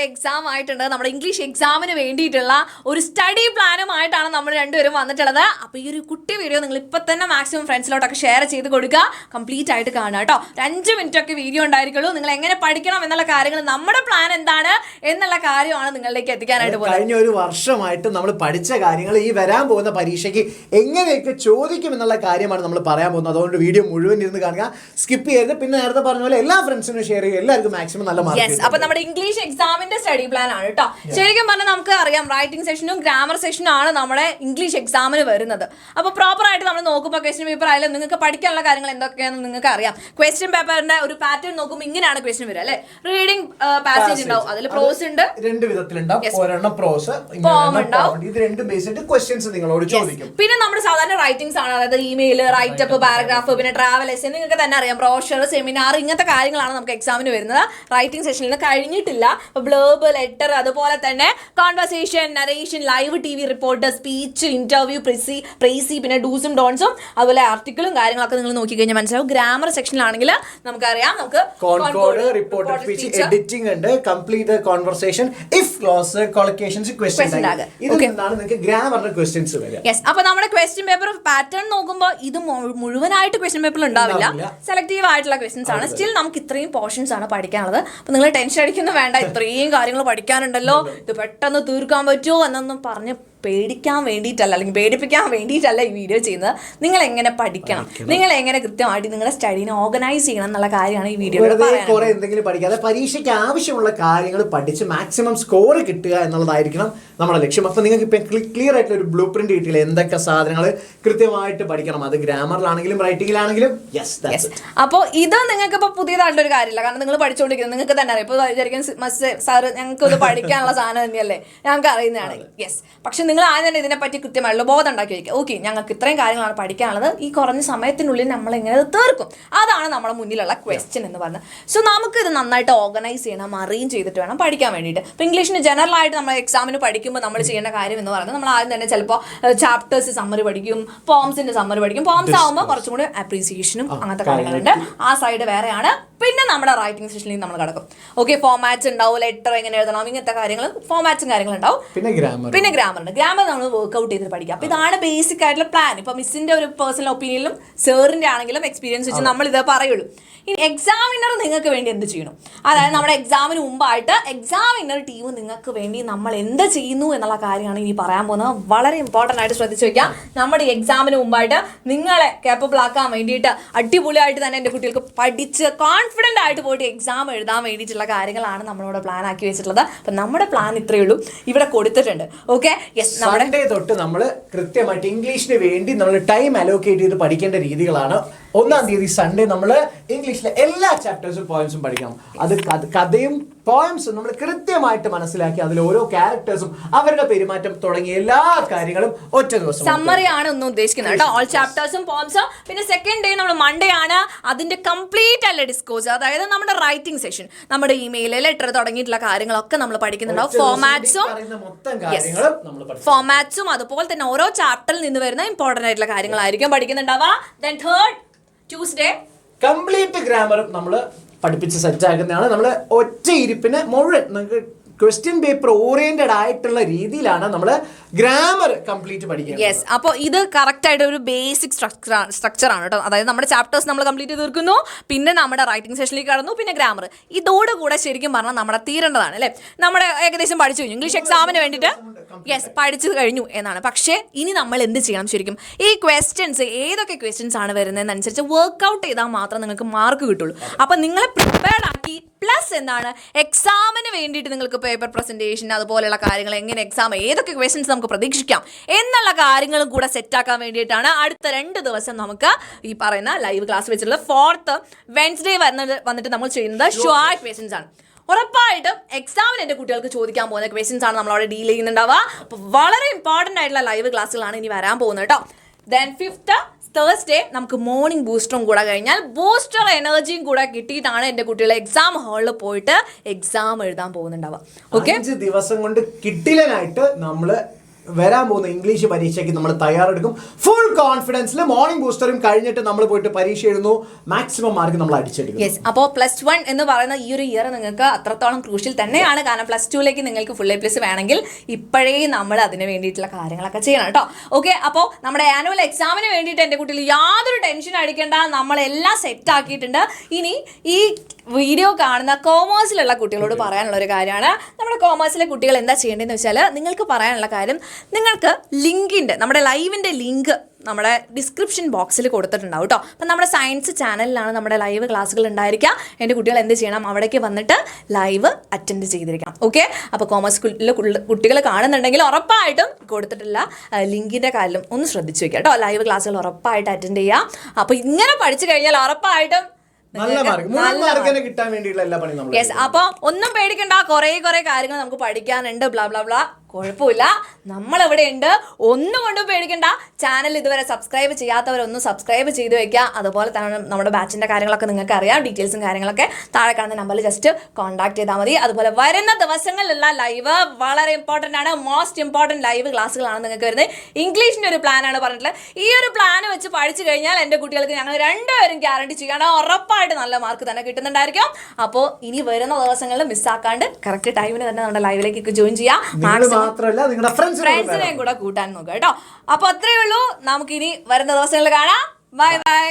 Exam ആയിട്ടുണ്ട്. നമ്മുടെ English എക്സാമിന് വേണ്ടിയിട്ടുള്ള ഒരു സ്റ്റഡി പ്ലാനുമായിട്ടാണ് നമ്മൾ രണ്ടുപേരും വന്നിട്ടുള്ളത്. അപ്പോൾ ഈ ഒരു കുട്ടി വീഡിയോ നിങ്ങൾ ഇപ്പം തന്നെ മാക്സിമം ഫ്രണ്ട്സിലോട്ടൊക്കെ ഷെയർ ചെയ്ത് കൊടുക്കുക. കംപ്ലീറ്റ് ആയിട്ട് കാണുക കേട്ടോ. ഒരു 5 മിനിറ്റ് ഒക്കെ വീഡിയോ ഉണ്ടായിരിക്കുള്ളൂ. നിങ്ങൾ എങ്ങനെ പഠിക്കണം എന്നുള്ള കാര്യങ്ങൾ, നമ്മുടെ പ്ലാൻ എന്താണ് എന്നുള്ള കാര്യമാണ് നിങ്ങളിലേക്ക് എത്തിക്കാനായിട്ട് പോകുന്നത്. കഴിഞ്ഞ ഒരു വർഷമായിട്ട് നമ്മൾ പഠിച്ച കാര്യങ്ങൾ ഈ വരാൻ പോകുന്ന പരീക്ഷയ്ക്ക് എങ്ങനെയൊക്കെ ചോദിക്കും എന്നുള്ള കാര്യമാണ് നമ്മൾ പറയാൻ പോകുന്നത്. അതുകൊണ്ട് വീഡിയോ മുഴുവൻ ഇരുന്ന് കാണുക, സ്കിപ്പ് ചെയ്യരുത്. പിന്നെ നേരത്തെ പറഞ്ഞ പോലെ എല്ലാ ഫ്രണ്ട്സിനും ഷെയർ ചെയ്യുക, എല്ലാവർക്കും മാക്സിമം നല്ല മാർക്ക്. അപ്പൊ നമ്മുടെ ഇംഗ്ലീഷ് എക്സാമിന്റെ സ്റ്റഡി പ്ലാൻ ആണ് കേട്ടോ. ശരിക്കും പറഞ്ഞാൽ നമുക്ക് അറിയാം റൈറ്റിംഗ് സെഷനും ഗ്രാമർ സെഷനും ആണ് നമ്മുടെ ഇംഗ്ലീഷ് എക്സാമിന് വരുന്നത്. അപ്പോൾ പ്രോപ്പർ ആയിട്ട് നമ്മൾ നോക്കുമ്പോൾ ക്വസ്റ്റ്യൻ പേപ്പർ ആയാലും നിങ്ങൾക്ക് പഠിക്കാനുള്ള കാര്യങ്ങൾ എന്തൊക്കെയാണെന്ന് നിങ്ങൾക്ക് അറിയാം. ക്വസ്റ്റ്യൻ പേപ്പറിന്റെ ഒരു പാറ്റേൺ നോക്കുമ്പോൾ ഇങ്ങനെയാണ് ക്വസ്റ്റ്യൻ വരിക അല്ലെ. റീഡിംഗ് പാസേജ് ഉണ്ടാവും, അതിൽ പ്രോസ് ഉണ്ട്, 2 വിധത്തിലുണ്ടാവും. ഒരെണ്ണം പ്രോസ്, പോം ഉണ്ടാവും. ഇത് 2 ബേസ്ഡ് ക്വസ്റ്റ്യൻസ് നിങ്ങളോട് ചോദിക്കും. പിന്നെ നമ്മുടെ സാധാരണ റൈറ്റിംഗ്സ് ആണ്, അതായത് ഇമെയിൽ, റൈറ്റപ്പ്, പാരഗ്രാഫ്, പിന്നെ ട്രാവൽ എസ്സേ, നിങ്ങൾക്ക് തന്നെ അറിയാം ബ്രോഷർ, സെമിനാർ, ഇങ്ങനത്തെ കാര്യങ്ങളാണ് നമുക്ക് എക്സാമിന് വരുന്നത്. റൈറ്റിംഗ് സെഷനിൽ കഴിഞ്ഞിട്ടില്ല. അപ്പോൾ ബ്ലർബ്, ലെറ്റർ, അതുപോലെ തന്നെ conversation, narration, live TV report, speech, interview, Praisy, പിന്നെ ഡൂസും ഡോൺസും, അതുപോലെ ആർട്ടിക്കിളും കാര്യങ്ങളൊക്കെ നിങ്ങൾ നോക്കി കഴിഞ്ഞാൽ മനസ്സിലാവും. ഗ്രാമർ സെക്ഷനിലാണെങ്കിൽ നമുക്കറിയാം, നമുക്ക് കോൺകോർഡ്, റിപ്പോർട്ട് സ്പീച്ച്, എഡിറ്റിംഗ് ഉണ്ട്, complete conversation, if clause, collocations, questions. ഇതാണ് നിങ്ങൾക്ക് ഗ്രാമറിന്റെ ക്വസ്റ്റ്യൻസ് വരിക. യെസ്. അപ്പോൾ നമ്മുടെ ക്വസ്റ്റ്യൻ പേപ്പർ പാറ്റേൺ നോക്കുമ്പോൾ ഇത് മുഴുവനായിട്ട് ക്വസ്റ്റ്യൻ പേപ്പറിൽ ഉണ്ടാവില്ല, സെലക്റ്റീവ് ആയിട്ടുള്ള ക്വസ്റ്റ്യൻസ് ആണ്. സ്റ്റിൽ നമുക്ക് ഇത്രയും പോർഷൻസ് ആണ് പഠിക്കാനുള്ളത്. അപ്പോൾ നിങ്ങൾ ടെൻഷൻ അടിക്കുന്നു വേണ്ട, ഇത്രയും കാര്യങ്ങൾ പഠിക്കാനുണ്ടല്ലോ, ഇത് പെട്ടെന്ന് തീർക്കാൻ പറ്റുമോ എന്നൊന്നും പറഞ്ഞ് പേടിക്കാൻ വേണ്ടിയിട്ടല്ല, അല്ലെങ്കിൽ പേടിപ്പിക്കാൻ വേണ്ടിയിട്ടല്ല ഈ വീഡിയോ ചെയ്യുന്നത്. നിങ്ങൾ എങ്ങനെ പഠിക്കണം, നിങ്ങൾ എങ്ങനെ കൃത്യമായിട്ട് നിങ്ങളുടെ സ്റ്റഡീനെ ഓർഗനൈസ് ചെയ്യണം എന്നുള്ള കാര്യമാണ് ഈ വീഡിയോയിൽ പറയുന്നത്. കുറെ എന്തെങ്കിലും പഠിക്കാതെ പരീക്ഷയ്ക്ക് ആവശ്യമുള്ള കാര്യങ്ങൾ പഠിച്ച് മാക്സിമം സ്കോർ കിട്ടുക എന്നുള്ളതായിരിക്കണം നമ്മുടെ ലക്ഷ്യം. അപ്പോൾ നിങ്ങൾക്ക് ഇപ്പം ക്ലിയർ ആയിട്ടുള്ള ഒരു ബ്ലൂ പ്രിന്റ് കിട്ടിയില്ല, എന്തൊക്കെ സാധനങ്ങൾ കൃത്യമായിട്ട് പഠിക്കണം, അത് ഗ്രാമറിലാണെങ്കിലും റൈറ്റിംഗിലാണെങ്കിലും. അപ്പോൾ ഇത് നിങ്ങൾക്ക് ഇപ്പോൾ പുതിയതായിട്ടൊരു കാര്യമില്ല, കാരണം നിങ്ങൾ പഠിച്ചുകൊണ്ടിരിക്കുന്നത് നിങ്ങൾക്ക് തന്നെ അറിയാം. ഇപ്പോൾ വിചാരിക്കും സാറ് ഞങ്ങൾക്ക് ഇത് പഠിക്കാനുള്ള സാധനം തന്നെയല്ലേ, ഞങ്ങൾക്ക് അറിയുന്നതാണ്. യെസ്. പക്ഷെ നിങ്ങൾ ആദ്യം തന്നെ ഇതിനെപ്പറ്റി കൃത്യമായിട്ടുള്ള ബോധം ഉണ്ടാക്കി വയ്ക്കുക. ഓക്കെ, ഞങ്ങൾക്ക് ഇത്രയും കാര്യങ്ങളാണ് പഠിക്കാനുള്ളത്, ഈ കുറഞ്ഞ സമയത്തിനുള്ളിൽ നമ്മൾ എങ്ങനെ അത് തീർക്കും, അതാണ് നമ്മുടെ മുന്നിലുള്ള ക്വസ്റ്റ്യൻ എന്ന് പറഞ്ഞത്. സോ നമുക്ക് ഇത് നന്നായിട്ട് ഓർഗനൈസ് ചെയ്യണം, അറേഞ്ച് ചെയ്തിട്ട് വേണം പഠിക്കാൻ വേണ്ടിയിട്ട്. ഇപ്പോൾ ഇംഗ്ലീഷിന് ജനറൽ ആയിട്ട് നമ്മൾ എക്സാമിന് പഠിക്കുമ്പോൾ നമ്മൾ ചെയ്യേണ്ട കാര്യം എന്ന് പറയുന്നത്, നമ്മൾ ആദ്യം തന്നെ ചിലപ്പോൾ ചാപ്റ്റേഴ്സ് സമ്മറി പഠിക്കും, പോംസിന്റെ സമ്മറി പഠിക്കും. പോംസ് ആകുമ്പോൾ കുറച്ചും കൂടി അപ്രീസിയേഷനും അങ്ങനത്തെ കാര്യങ്ങളുണ്ട്, ആ സൈഡ് വേറെയാണ്. പിന്നെ നമ്മുടെ റൈറ്റിംഗ് സെഷനിൽ നമ്മൾ കിടക്കും. ഓക്കെ, ഫോമാറ്റ്സ് ഉണ്ടാവും, ലെറ്റർ എങ്ങനെ എഴുതണം, ഇങ്ങനത്തെ കാര്യങ്ങൾ, ഫോമാറ്റ്സും കാര്യങ്ങളും ഉണ്ടാവും. പിന്നെ ഗ്രാമറുണ്ട്. ഗ്രാമർ നമ്മൾ വർക്ക്ഔട്ട് ചെയ്തിട്ട് പഠിക്കാം. അപ്പോൾ ഇതാണ് ബേസിക് ആയിട്ടുള്ള പ്ലാൻ. ഇപ്പോൾ മിസ്സിന്റെ ഒരു പേഴ്സണൽ ഒപ്പീനിയനിലും സാറിന്റെ ആണെങ്കിലും എക്സ്പീരിയൻസ് വെച്ച് നമ്മൾ ഇത് പറയുള്ളൂ. ഇനി എക്സാമിനർ നിങ്ങൾക്ക് വേണ്ടി എന്ത് ചെയ്യണം, അതായത് നമ്മുടെ എക്സാമിന് മുമ്പായിട്ട് എക്സാമിനർ ടീം നിങ്ങൾക്ക് വേണ്ടി നമ്മൾ എന്ത് ചെയ്യുന്നു എന്നുള്ള കാര്യമാണ് ഇനി പറയാൻ പോകുന്നത്. വളരെ ഇമ്പോർട്ടൻ്റ് ആയിട്ട് ശ്രദ്ധിച്ചു വയ്ക്കാം. നമ്മുടെ ഈ എക്സാമിന് മുമ്പായിട്ട് നിങ്ങളെ കേപ്പബിൾ ആക്കാൻ വേണ്ടിയിട്ട് അടിപൊളിയായിട്ട് തന്നെ എൻ്റെ കുട്ടികൾക്ക് പഠിച്ച് കോൺഫിഡൻ്റ് ആയിട്ട് പോയിട്ട് എക്സാം എഴുതാൻ വേണ്ടിയിട്ടുള്ള കാര്യങ്ങളാണ് നമ്മളിവിടെ പ്ലാൻ ആക്കി വെച്ചിട്ടുള്ളത്. അപ്പം നമ്മുടെ പ്ലാൻ ഇത്രയേ ഉള്ളൂ, ഇവിടെ കൊടുത്തിട്ടുണ്ട്. Okay, yes. സൺഡേ തൊട്ട് നമ്മൾ കൃത്യമായിട്ട് ഇംഗ്ലീഷിന് വേണ്ടി നമ്മൾ ടൈം അലോക്കേറ്റ് ചെയ്ത് പഠിക്കേണ്ട രീതികളാണ്. 1-ാം തീയതി സൺഡേ നമ്മൾ ഇംഗ്ലീഷിലെ എല്ലാ ചാപ്റ്റേഴ്സും പോയിന്റ്സും പഠിക്കണം. അത് കഥയും പോയംസും നമ്മൾ കൃത്യമായിട്ട് മനസ്സിലാക്കി അതിൽ ഓരോ ക്യാരക്ടേഴ്സും അവരുടെ പെരുമാറ്റം തുടങ്ങിയ എല്ലാ കാര്യങ്ങളും ഒറ്റ ദിവസം സമ്മറി ആണ് ഒന്നും ഉദ്ദേശിക്കുന്നത് കേട്ടോ. ഓൾ ചാപ്റ്റേഴ്സും പോംസും. പിന്നെ സെക്കൻഡ് ഡേ നമ്മൾ മൺഡേ ആണ് അതിന്റെ കംപ്ലീറ്റ് അല്ല ഡിസ്കോസ്, അതായത് നമ്മുടെ റൈറ്റിംഗ് സെഷൻ, നമ്മുടെ ഇമെയിൽ, ലെറ്റർ തുടങ്ങിയിട്ടുള്ള കാര്യങ്ങളൊക്കെ നമ്മൾ പഠിക്കുന്നുണ്ടാവും. ഫോമാറ്റ്സും അതുപോലെ തന്നെ ഓരോ ചാപ്റ്ററിൽ നിന്ന് വരുന്ന ഇമ്പോർട്ടന്റ് ആയിട്ടുള്ള കാര്യങ്ങളായിരിക്കും പഠിക്കുന്നുണ്ടാവുക. Then third Tuesday complete grammar നമ്മൾ പഠിപ്പിച്ച് സെറ്റ് ആക്കുന്നതാണ്. നമ്മൾ ഒറ്റ ഇരിപ്പിന് മുഴുവൻ നിങ്ങൾക്ക് ക്വസ്റ്റ്യൻ പേപ്പർ ഓറിയന്റഡ് ആയിട്ടുള്ള രീതിയിലാണ് നമ്മൾ ഗ്രാമർ കംപ്ലീറ്റ് പഠിക്കുന്നത്. യെസ്. അപ്പോൾ ഇത് കറക്റ്റ് ആയിട്ട് ഒരു ബേസിക് സ്ട്രക്ചർ ആണ് കേട്ടോ. അതായത് നമ്മുടെ ചാപ്റ്റേഴ്സ് നമ്മൾ കംപ്ലീറ്റ് തീർക്കുന്നു, പിന്നെ നമ്മുടെ റൈറ്റിംഗ് സെഷനിലേക്ക് കടന്നു, പിന്നെ ഗ്രാമർ. ഇതോടുകൂടെ ശരിക്കും പറഞ്ഞാൽ നമ്മുടെ തീരേണ്ടതാണ് അല്ലേ. നമ്മുടെ ഏകദേശം പഠിച്ചു കഴിഞ്ഞു ഇംഗ്ലീഷ് എക്സാമിന് വേണ്ടിയിട്ട്. യെസ്, പഠിച്ചു കഴിഞ്ഞു എന്നാണ്. പക്ഷേ ഇനി നമ്മൾ എന്ത് ചെയ്യണം ശരിക്കും, ഈ ക്വസ്റ്റ്യൻസ് ഏതൊക്കെ ക്വസ്റ്റ്യൻസ് ആണ് വരുന്നതെന്നനുസരിച്ച് വർക്ക്ഔട്ട് ചെയ്താൽ മാത്രം നിങ്ങൾക്ക് മാർക്ക് കിട്ടുള്ളൂ. അപ്പം നിങ്ങളെ പ്രിപ്പയർഡ് ആക്കി പ്ലസ് എന്താണ് എക്സാമിന് വേണ്ടിയിട്ട് നിങ്ങൾക്ക് പേപ്പർ പ്രസന്റേഷൻ അതുപോലെയുള്ള കാര്യങ്ങൾ, എങ്ങനെ എക്സാം, ഏതൊക്കെ ക്വസ്റ്റ്യൻസ് നമുക്ക് പ്രതീക്ഷിക്കാം എന്നുള്ള കാര്യങ്ങളും കൂടെ സെറ്റാക്കാൻ വേണ്ടിയിട്ടാണ് അടുത്ത 2 ദിവസം നമുക്ക് ഈ പറയുന്ന ലൈവ് ക്ലാസ് വെച്ചിട്ടുള്ള 4th വെൻസ്ഡേ വന്നിട്ട് നമ്മൾ ചെയ്യുന്നത് ഷോർട്ട് ക്വസ്റ്റ്യൻസ് ആണ്. ഉറപ്പായിട്ടും എക്സാമിന് എൻ്റെ കുട്ടികൾക്ക് ചോദിക്കാൻ പോകുന്ന ക്വസ്റ്റ്യൻസ് ആണ് നമ്മളവിടെ ഡീൽ ചെയ്യുന്നുണ്ടാവുക. അപ്പോൾ വളരെ ഇമ്പോർട്ടൻ്റ് ആയിട്ടുള്ള ലൈവ് ക്ലാസ്സുകളാണ് ഇനി വരാൻ പോകുന്നത് കേട്ടോ. ദെൻ 5th തേഴ്സ്ഡേ നമുക്ക് മോർണിംഗ് ബൂസ്റ്ററും കൂടെ കഴിഞ്ഞാൽ ബൂസ്റ്റർ എനർജിയും കൂടെ കിട്ടിയിട്ടാണ് എൻ്റെ കുട്ടികളെ എക്സാം ഹാളിൽ പോയിട്ട് എക്സാം എഴുതാൻ പോകുന്നുണ്ടാവുക. ഓക്കെ, 5 ദിവസം കൊണ്ട് കിട്ടില്ലാനായിട്ട് നമ്മൾ വരാൻ പോകുന്ന ഇംഗ്ലീഷ് പരീക്ഷയ്ക്ക് നമ്മൾ തയ്യാറെടുക്കും. ഫുൾ കോൺഫിഡൻസിൽ മോർണിംഗ് ബൂസ്റ്ററും കഴിഞ്ഞിട്ട് നമ്മൾ പോയിട്ട് പരീക്ഷ എഴുതുന്നു. മാക്സിമം മാർക്ക് നമ്മൾ അടിച്ചെടുക്കും. യെസ്, അപ്പോൾ +1 എന്ന് പറയുന്ന ഈ ഒരു ഇയർ നിങ്ങൾക്ക് അത്രത്തോളം ക്രൂഷ്യൽ തന്നെയാണ്. കാരണം +2ലേക്ക് നിങ്ങൾക്ക് ഫുൾ A+ വേണമെങ്കിൽ ഇപ്പോഴേ നമ്മൾ അതിന് വേണ്ടിയിട്ടുള്ള കാര്യങ്ങളൊക്കെ ചെയ്യണം കേട്ടോ. ഓക്കെ, അപ്പോൾ നമ്മുടെ ആനുവൽ എക്സാമിന് വേണ്ടിയിട്ട് എൻ്റെ കുട്ടികൾ യാതൊരു ടെൻഷൻ അടിക്കേണ്ട, നമ്മളെല്ലാം സെറ്റ് ആക്കിയിട്ടുണ്ട്. ഇനി ഈ വീഡിയോ കാണുന്ന കോമേഴ്സിലുള്ള കുട്ടികളോട് പറയാനുള്ള ഒരു കാര്യമാണ്, നമ്മുടെ കോമേഴ്സിലെ കുട്ടികൾ എന്താ ചെയ്യേണ്ടതെന്ന് വെച്ചാൽ, നിങ്ങൾക്ക് പറയാനുള്ള കാര്യം, നിങ്ങൾക്ക് ലിങ്കിൻ്റെ, നമ്മുടെ ലൈവിൻ്റെ ലിങ്ക് നമ്മുടെ ഡിസ്ക്രിപ്ഷൻ ബോക്സിൽ കൊടുത്തിട്ടുണ്ടാവും കേട്ടോ. അപ്പം നമ്മുടെ സയൻസ് ചാനലിലാണ് നമ്മുടെ ലൈവ് ക്ലാസ്സുകൾ ഉണ്ടായിരിക്കുക. എൻ്റെ കുട്ടികൾ എന്ത് ചെയ്യണം, അവിടേക്ക് വന്നിട്ട് ലൈവ് അറ്റൻഡ് ചെയ്തിരിക്കണം. ഓക്കെ, അപ്പോൾ കോമേഴ്സ് സ്കൂളിലെ കുട്ടികൾ കാണുന്നുണ്ടെങ്കിൽ ഉറപ്പായിട്ടും കൊടുത്തിട്ടുള്ള ലിങ്കിൻ്റെ കാര്യം ഒന്ന് ശ്രദ്ധിച്ചു വെക്കുക കേട്ടോ. ലൈവ് ക്ലാസ്സുകൾ ഉറപ്പായിട്ട് അറ്റൻഡ് ചെയ്യുക. അപ്പോൾ ഇങ്ങനെ പഠിച്ചു കഴിഞ്ഞാൽ ഉറപ്പായിട്ടും കിട്ടാൻ വേണ്ടിയുള്ള എല്ലാ പണിയും നമ്മൾ. യെസ്, അപ്പോൾ ഒന്നും പേടിക്കണ്ട, കുറേ കാര്യങ്ങൾ നമുക്ക് പഠിക്കാനുണ്ട്. ബ്ലാ ബ്ലാ ബ്ലാ, കുഴപ്പമില്ല, നമ്മളെവിടെ ഉണ്ട്, ഒന്നും കൊണ്ടും പേടിക്കണ്ട. ചാനൽ ഇതുവരെ സബ്സ്ക്രൈബ് ചെയ്യാത്തവരൊന്നും സബ്സ്ക്രൈബ് ചെയ്ത് വെക്കുക. അതുപോലെ തന്നെ നമ്മുടെ ബാച്ചിൻ്റെ കാര്യങ്ങളൊക്കെ നിങ്ങൾക്ക് അറിയാം, ഡീറ്റെയിൽസും കാര്യങ്ങളൊക്കെ താഴെ കാണുന്ന നമ്പറിൽ ജസ്റ്റ് കോൺടാക്ട് ചെയ്താൽ മതി. അതുപോലെ വരുന്ന ദിവസങ്ങളിലുള്ള ലൈവ് വളരെ ഇമ്പോർട്ടൻ്റ് ആണ്. മോസ്റ്റ് ഇമ്പോർട്ടൻറ്റ് ലൈവ് ക്ലാസ്സുകളാണ് നിങ്ങൾക്ക് വരുന്നത്. ഇംഗ്ലീഷിൻ്റെ ഒരു പ്ലാനാണ് പറഞ്ഞിട്ടുള്ളത്. ഈ ഒരു പ്ലാൻ വെച്ച് പഠിച്ചു കഴിഞ്ഞാൽ എൻ്റെ കുട്ടികൾക്ക് ഞങ്ങൾ രണ്ടുപേരും ഗ്യാരണ്ടി ചെയ്യണം, ഉറപ്പായിട്ട് നല്ല മാർക്ക് തന്നെ കിട്ടുന്നുണ്ടായിരിക്കും. അപ്പോൾ ഇനി വരുന്ന ദിവസങ്ങളിൽ മിസ്സാക്കാണ്ട് കറക്റ്റ് ടൈമിന് തന്നെ നമ്മുടെ ലൈവിലേക്ക് ജോയിൻ ചെയ്യാം. മാത്രമല്ല നിങ്ങളുടെ ഫ്രണ്ട്സിനെയും കൂടെ കൂട്ടാൻ നോക്കുക കേട്ടോ. അപ്പൊ അത്രയേ ഉള്ളൂ, നമുക്കിനി വരുന്ന ദിവസങ്ങളിൽ കാണാം. Bye bye.